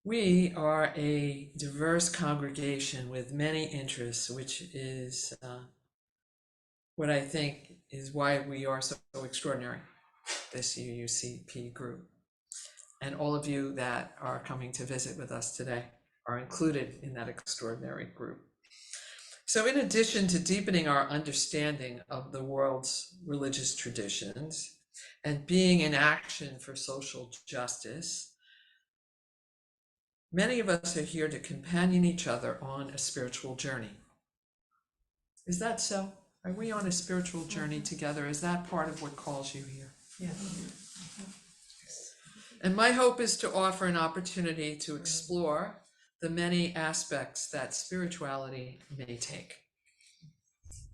We are a diverse congregation with many interests, which is what I think is why we are so extraordinary, this UUCP group. And all of you that are coming to visit with us today are included in that extraordinary group. So in addition to deepening our understanding of the world's religious traditions and being in action for social justice, many of us are here to companion each other on a spiritual journey. Is that so? Are we on a spiritual journey together? Is that part of what calls you here? Yeah. And my hope is to offer an opportunity to explore the many aspects that spirituality may take.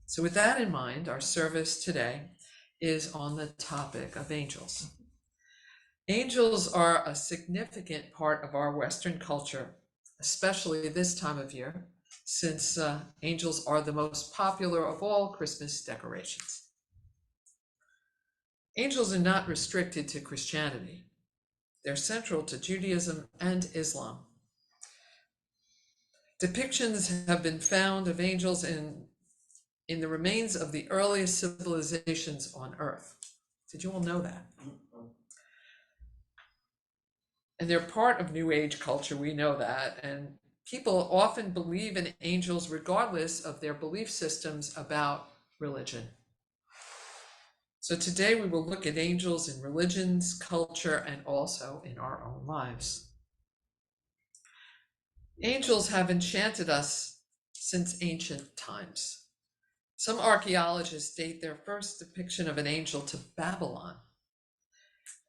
So with that in mind, our service today is on the topic of angels. Angels are a significant part of our Western culture, especially this time of year, since angels are the most popular of all Christmas decorations. Angels are not restricted to Christianity. They're central to Judaism and Islam. Depictions have been found of angels in the remains of the earliest civilizations on Earth. Did you all know that? And they're part of New Age culture, we know that, and people often believe in angels regardless of their belief systems about religion. So today we will look at angels in religions, culture, and also in our own lives. Angels have enchanted us since ancient times. Some archaeologists date their first depiction of an angel to Babylon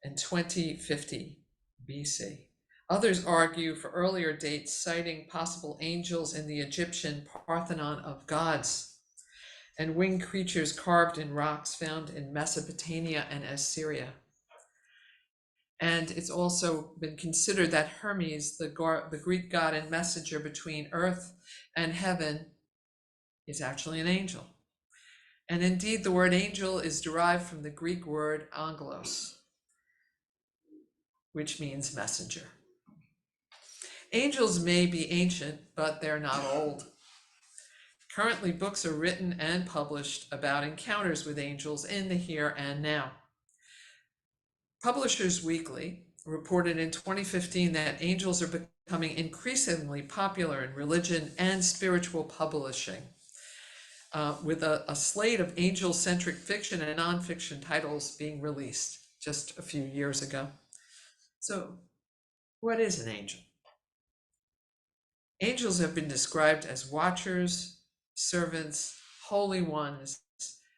in 2050 BC. Others argue for earlier dates, citing possible angels in the Egyptian Parthenon of gods and winged creatures carved in rocks found in Mesopotamia and Assyria. And it's also been considered that Hermes, the Greek god and messenger between earth and heaven, is actually an angel. And indeed, the word angel is derived from the Greek word angelos, which means messenger. Angels may be ancient, but they're not old. Currently, books are written and published about encounters with angels in the here and now. Publishers Weekly reported in 2015 that angels are becoming increasingly popular in religion and spiritual publishing, with a slate of angel-centric fiction and nonfiction titles being released just a few years ago. So, what is an angel? Angels have been described as watchers, servants, holy ones,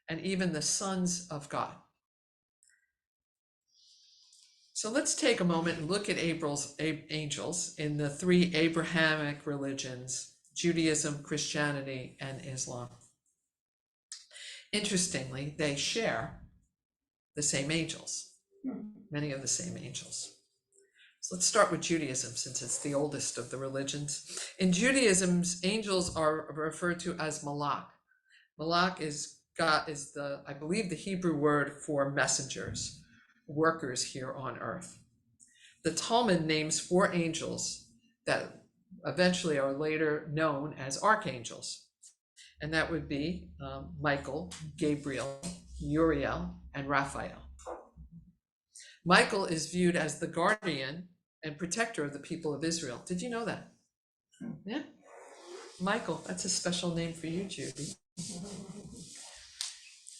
and even the sons of God. So let's take a moment and look at angels in the three Abrahamic religions, Judaism, Christianity, and Islam. Interestingly, they share the same angels, many of the same angels. So let's start with Judaism, since it's the oldest of the religions. In Judaism, angels are referred to as malak. Malak is I believe, the Hebrew word for messengers, workers here on earth. The Talmud names 4 angels that eventually are later known as archangels. And that would be Michael, Gabriel, Uriel, and Raphael. Michael is viewed as the guardian and protector of the people of Israel. Did you know that? Yeah. Michael, that's a special name for you, Judy.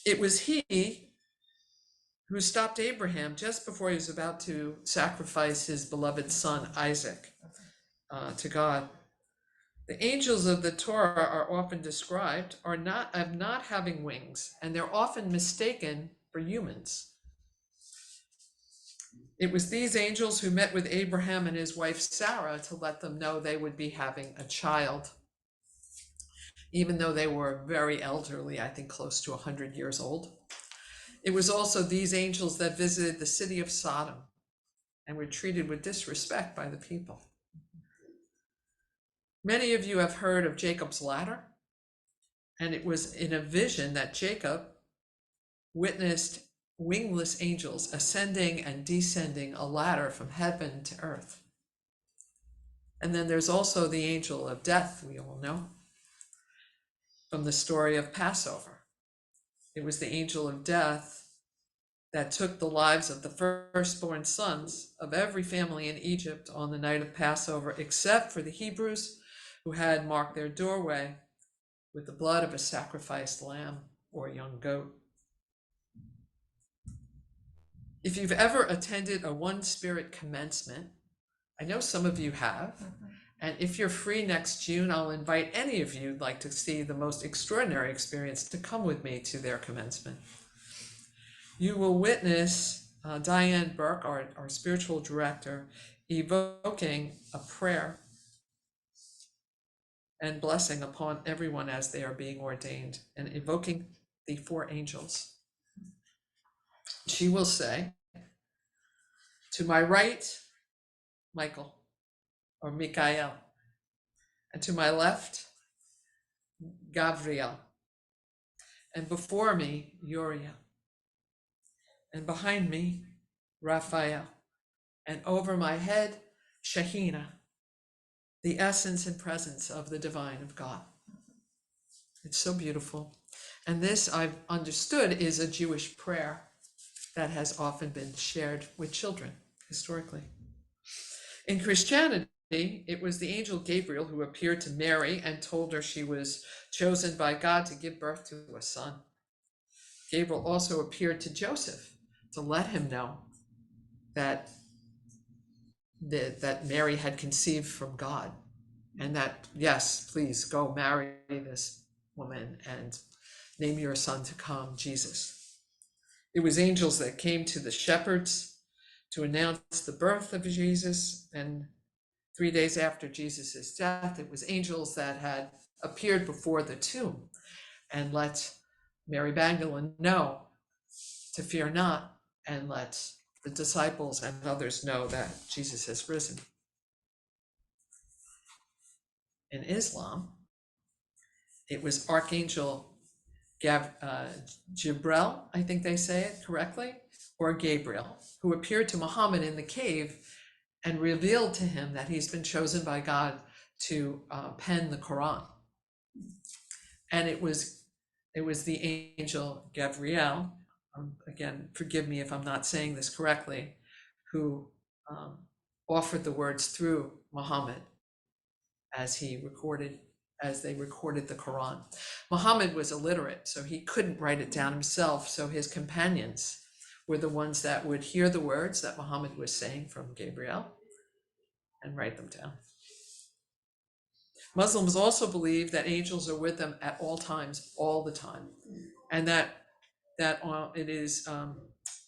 It was he who stopped Abraham just before he was about to sacrifice his beloved son, Isaac, to God. The angels of the Torah are often described of not having wings, and they're often mistaken for humans. It was these angels who met with Abraham and his wife Sarah to let them know they would be having a child, even though they were very elderly, I think close to 100 years old. It was also these angels that visited the city of Sodom and were treated with disrespect by the people. Many of you have heard of Jacob's ladder, and it was in a vision that Jacob witnessed wingless angels ascending and descending a ladder from heaven to earth. And then there's also the angel of death, we all know, from the story of Passover. It was the angel of death that took the lives of the firstborn sons of every family in Egypt on the night of Passover, except for the Hebrews, who had marked their doorway with the blood of a sacrificed lamb or young goat. If you've ever attended a One Spirit commencement, I know some of you have, and if you're free next June, I'll invite any of you who'd like to see the most extraordinary experience to come with me to their commencement. You will witness Diane Burke, our spiritual director, evoking a prayer and blessing upon everyone as they are being ordained, and evoking the four angels. She will say, to my right, Michael or Michael, and to my left, Gabriel, and before me, Uriel, and behind me, Raphael, and over my head, Shekhinah, the essence and presence of the divine of God. It's so beautiful. And this, I've understood, is a Jewish prayer that has often been shared with children historically. In Christianity, it was the angel Gabriel who appeared to Mary and told her she was chosen by God to give birth to a son. Gabriel also appeared to Joseph to let him know that Mary had conceived from God, and that, yes, please go marry this woman and name your son to come, Jesus. It was angels that came to the shepherds to announce the birth of Jesus, and 3 days after Jesus' death, it was angels that had appeared before the tomb and let Mary Magdalene know to fear not, and let the disciples and others know that Jesus has risen. In Islam, it was Archangel Jibril, I think they say it correctly, or Gabriel, who appeared to Muhammad in the cave and revealed to him that he's been chosen by God to pen the Quran. And it was the angel Gabriel, again, forgive me if I'm not saying this correctly, who offered the words through Muhammad as they recorded the Quran. Muhammad was illiterate, so he couldn't write it down himself, so his companions were the ones that would hear the words that Muhammad was saying from Gabriel and write them down. Muslims also believe that angels are with them at all times, all the time, and that it is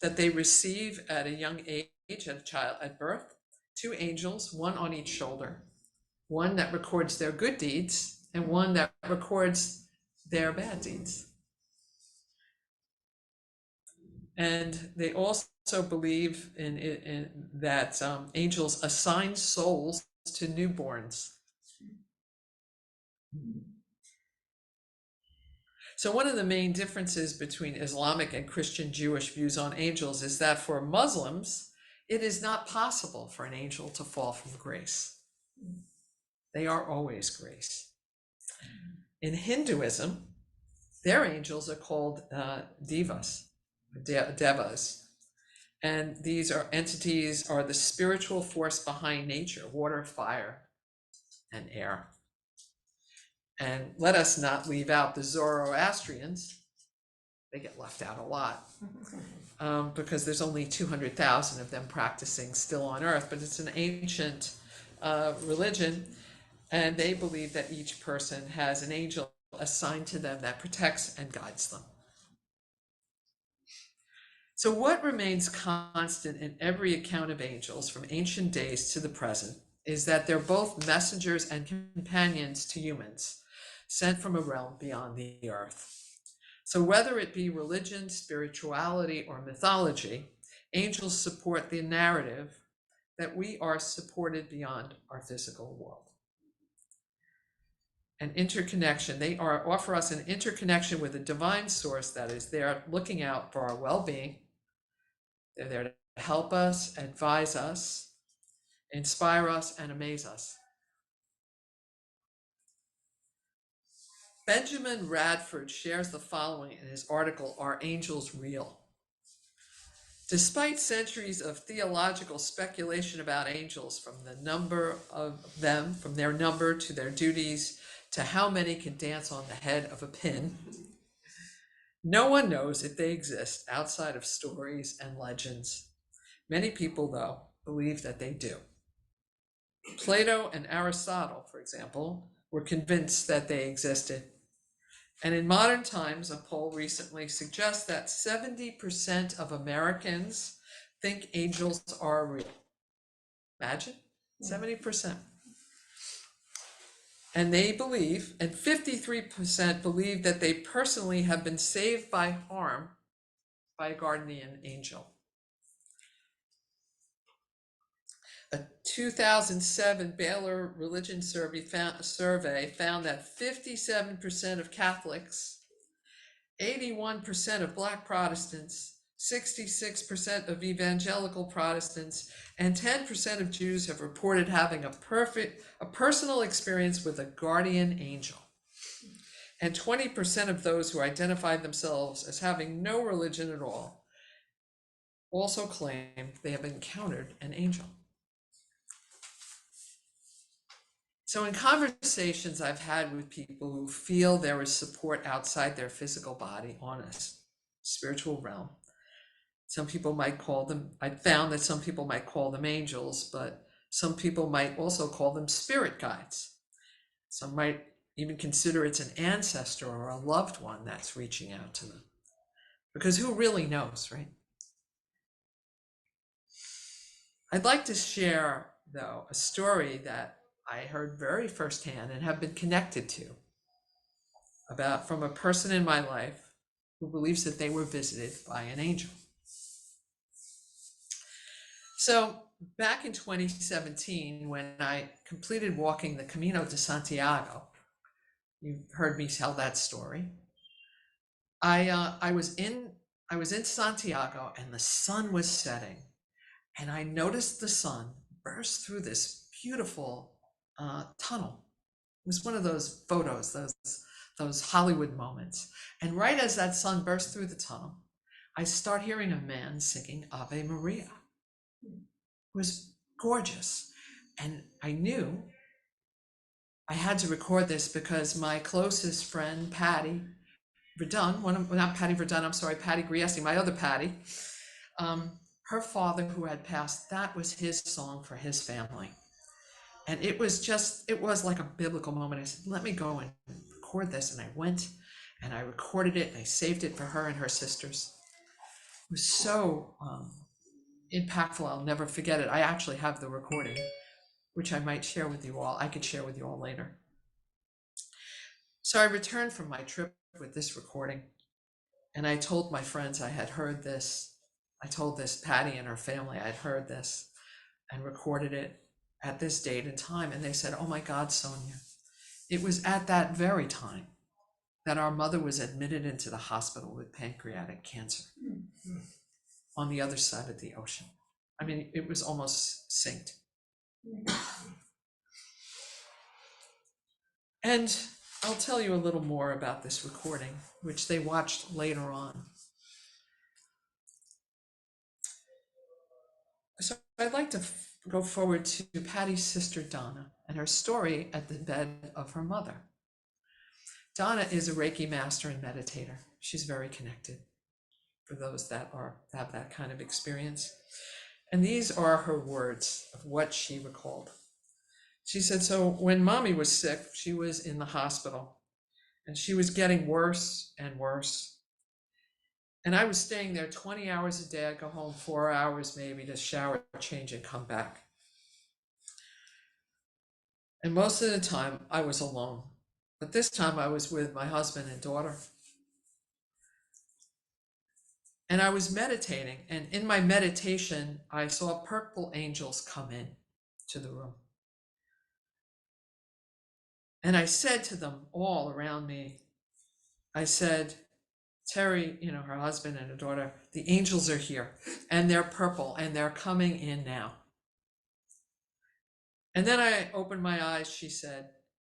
that they receive at a young age, at birth, two angels, one on each shoulder, one that records their good deeds and one that records their bad deeds. And they also believe in that angels assign souls to newborns. So one of the main differences between Islamic and Christian Jewish views on angels is that for Muslims, it is not possible for an angel to fall from grace. They are always grace. In Hinduism, their angels are called devas, and these entities are the spiritual force behind nature, water, fire, and air. And let us not leave out the Zoroastrians. They get left out a lot because there's only 200,000 of them practicing still on earth, but it's an ancient religion, and they believe that each person has an angel assigned to them that protects and guides them. So what remains constant in every account of angels from ancient days to the present is that they're both messengers and companions to humans, sent from a realm beyond the earth. So whether it be religion, spirituality, or mythology, angels support the narrative that we are supported beyond our physical world. An interconnection, they offer us an interconnection with a divine source that is there looking out for our well-being. They're there to help us, advise us, inspire us, and amaze us. Benjamin Radford shares the following in his article, Are Angels Real? Despite centuries of theological speculation about angels, from the number of them, from their number to their duties, to how many can dance on the head of a pin, no one knows if they exist outside of stories and legends. Many people, though, believe that they do. Plato and Aristotle, for example, were convinced that they existed. And in modern times, a poll recently suggests that 70% of Americans think angels are real. Imagine, 70%. And they believe, and 53% believe that they personally have been saved by harm by a guardian angel. A 2007 Baylor Religion Survey found that 57% of Catholics, 81% of Black Protestants, 66% of evangelical Protestants, and 10% of Jews have reported having a personal experience with a guardian angel. And 20% of those who identify themselves as having no religion at all also claim they have encountered an angel. So in conversations I've had with people who feel there is support outside their physical body on a spiritual realm, some people might call them, I found that some people might call them angels, but some people might also call them spirit guides. Some might even consider it's an ancestor or a loved one that's reaching out to them. Because who really knows, right? I'd like to share, though, a story that I heard very firsthand and have been connected to from a person in my life who believes that they were visited by an angel. So back in 2017, when I completed walking the Camino de Santiago, you've heard me tell that story. I was in Santiago and the sun was setting, and I noticed the sun burst through this beautiful tunnel. It was one of those photos, those Hollywood moments. And right as that sun burst through the tunnel, I start hearing a man singing Ave Maria. It was gorgeous. And I knew I had to record this because my closest friend, Patty Verdun, Patty Griessi, my other Patty, her father who had passed, that was his song for his family. And it was like a biblical moment. I said, let me go and record this. And I went and I recorded it and I saved it for her and her sisters. It was so impactful. I'll never forget it. I actually have the recording, which I might share with you all. I could share with you all later. So I returned from my trip with this recording and I told my friends I had heard this. I told this Patty and her family I'd heard this and recorded it at this date and time. And they said, oh my God, Sonia, it was at that very time that our mother was admitted into the hospital with pancreatic cancer on the other side of the ocean. I mean, it was almost synced. And I'll tell you a little more about this recording, which they watched later on. So I'd like to go forward to Patty's sister, Donna, and her story at the bed of her mother. Donna is a Reiki master and meditator. She's very connected for those that have that kind of experience. And these are her words of what she recalled. She said, so when mommy was sick, she was in the hospital and she was getting worse and worse. And I was staying there 20 hours a day. I'd go home 4 hours maybe to shower, change, and come back. And most of the time I was alone. But this time I was with my husband and daughter. And I was meditating. And in my meditation, I saw purple angels come in to the room. And I said to them all around me, I said, Terry, her husband and her daughter, the angels are here and they're purple and they're coming in now. And then I opened my eyes, she said,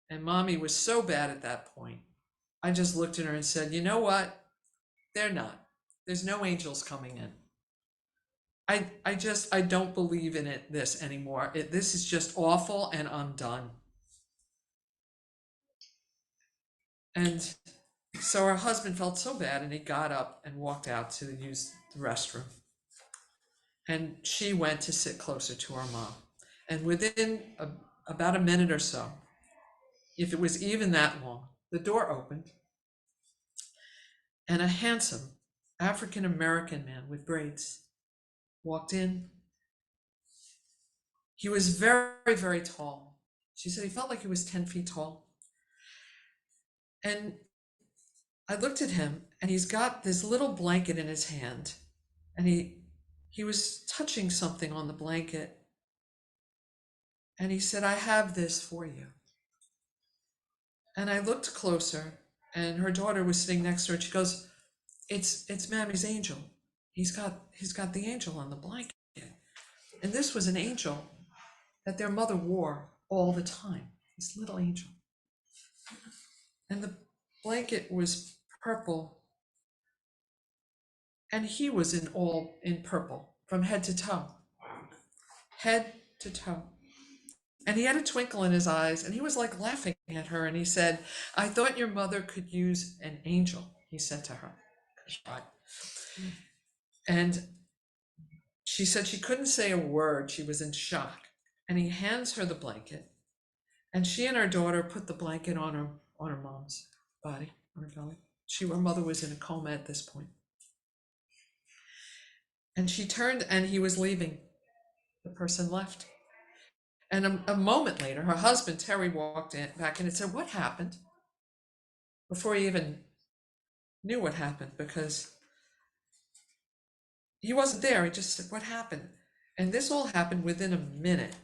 and mommy was so bad at that point I just looked at her and said, you know what? They're not. There's no angels coming in. I don't believe in this anymore. This is just awful, and I'm done. And so her husband felt so bad, and he got up and walked out to use the restroom. And she went to sit closer to her mom. And within about a minute or so, if it was even that long, the door opened, and a handsome African-American man with braids walked in. He was very, very tall. She said he felt like he was 10 feet tall. And I looked at him, and he's got this little blanket in his hand, and he was touching something on the blanket, and he said, I have this for you. And I looked closer, and her daughter was sitting next to her, and she goes, it's Mammy's angel. He's got the angel on the blanket. And this was an angel that their mother wore all the time, this little angel. And the blanket was purple, and he was in purple from head to toe. Head to toe. And he had a twinkle in his eyes, and he was like laughing at her, and he said, I thought your mother could use an angel, he said to her. And she said she couldn't say a word. She was in shock. And he hands her the blanket, and she and her daughter put the blanket on her mom's body, on her belly. Her mother was in a coma at this point. And she turned, and he was leaving. The person left. And a moment later, her husband, Terry, walked back in and said, what happened? Before he even knew what happened, because he wasn't there. He just said, what happened? And this all happened within a minute.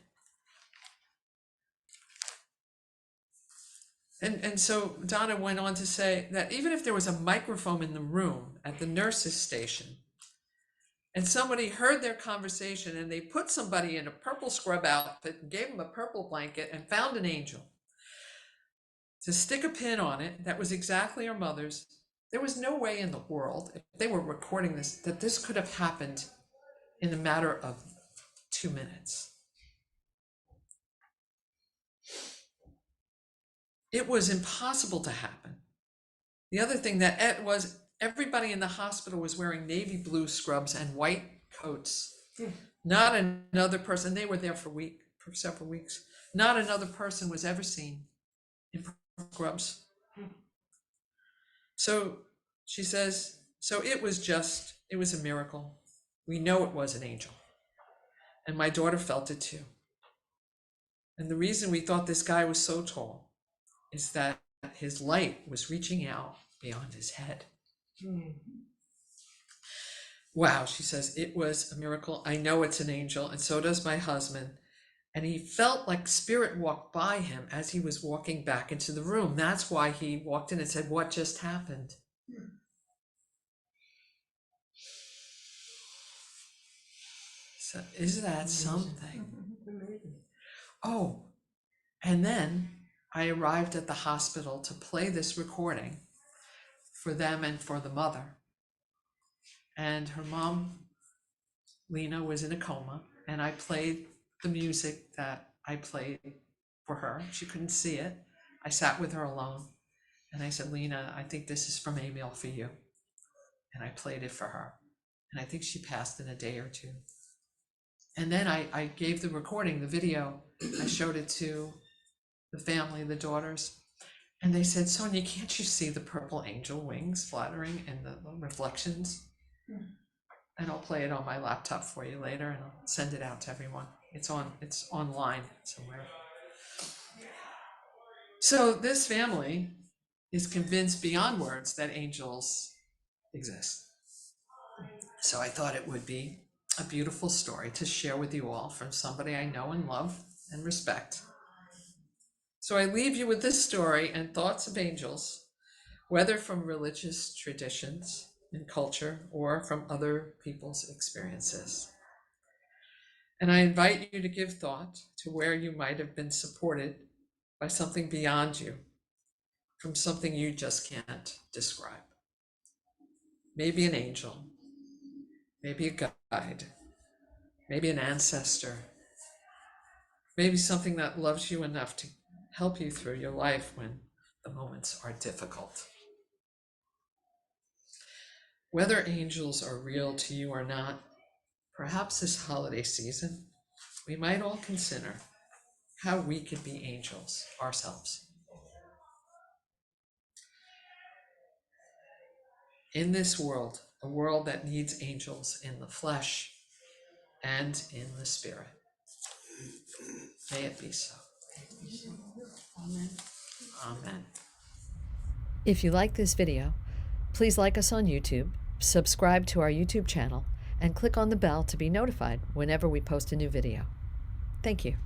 And so Donna went on to say that even if there was a microphone in the room at the nurse's station, and somebody heard their conversation, and they put somebody in a purple scrub outfit and gave them a purple blanket and found an angel to stick a pin on it that was exactly her mother's, there was no way in the world, if they were recording this, that this could have happened in a matter of 2 minutes. It was impossible to happen. The other thing that was, everybody in the hospital was wearing navy blue scrubs and white coats. Not another person, they were there for several weeks. Not another person was ever seen in scrubs. So she says, so it was a miracle. We know it was an angel. And my daughter felt it too. And the reason we thought this guy was so tall is that his light was reaching out beyond his head. Wow, she says, it was a miracle. I know it's an angel, and so does my husband. And he felt like spirit walked by him as he was walking back into the room. That's why he walked in and said, what just happened? So isn't that something? Oh, and then I arrived at the hospital to play this recording for them and for the mother. And her mom, Lena, was in a coma, and I played the music that I played for her. She couldn't see it. I sat with her alone, and I said, Lena, I think this is from Emil for you. And I played it for her. And I think she passed in a day or two. And then I gave the recording, the video, I showed it to the family, the daughters, and they said, Sonia, can't you see the purple angel wings fluttering and the reflections? And I'll play it on my laptop for you later, and I'll send it out to everyone. It's online somewhere. So this family is convinced beyond words that angels exist. So I thought it would be a beautiful story to share with you all from somebody I know and love and respect. So I leave you with this story and thoughts of angels, whether from religious traditions and culture or from other people's experiences. And I invite you to give thought to where you might have been supported by something beyond you, from something you just can't describe. Maybe an angel, maybe a guide, maybe an ancestor, maybe something that loves you enough to help you through your life when the moments are difficult. Whether angels are real to you or not, perhaps this holiday season, we might all consider how we could be angels ourselves. In this world, a world that needs angels in the flesh and in the spirit. May it be so. Amen. Amen. If you like this video, please like us on YouTube, subscribe to our YouTube channel, and click on the bell to be notified whenever we post a new video. Thank you.